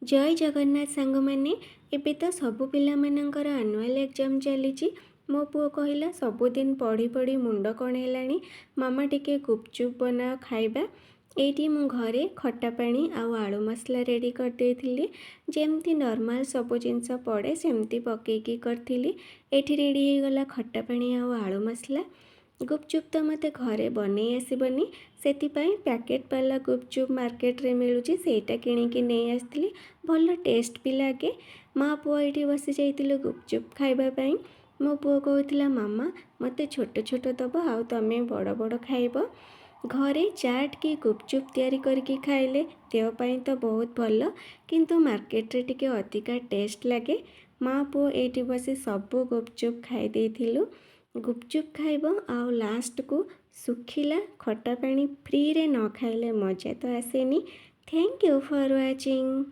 जय जगन्नाथ सांग मैंने एबे तो सबु पिलामानंकर आनुआल एग्जाम चली। मो पुओ कहला सबुदिन पढ़ी पढ़ी मुंड कण हेलाणी, मामा टिके गुपचुप बनाओ खाइबा। एठी मु घरे खट्टा पानी आउ आलू मसला रेडी कर देथिली। जेमती नॉर्मल सबु जिनस पड़े सेमती पकेकी करथिली। एठी रेडी हो गला खट्टा पानी आउ आलू मसला। गुपचुप तो मते घरे बनै आसबनी, सेतिपाई पैकेट वाला गुपचुप मार्केट रे मिलुची सेटा किणिकी नहीं आसथिली। भल टेस्ट भी लगे। माँ पुओ ये बसी जाइलु गुपचुप खाइबापी। मो पुओ कहला मामा मते छोट छोट दब आउ तमे बड़ बड़ खाइब। घरे चाट की गुपचुप तैयारी करके खाइले देह पाई तो बहुत भल, किंतु मार्केट रे टिके अधिका टेस्ट लगे। माँ पुओ ये बसी सबू गुपचुप खाई देथिलु। गुपचुप खाइब आउ लास्ट को सुखिला खट्टा पानी फ्री रे न खाइले मजा तो आसेनी। Thank you for watching.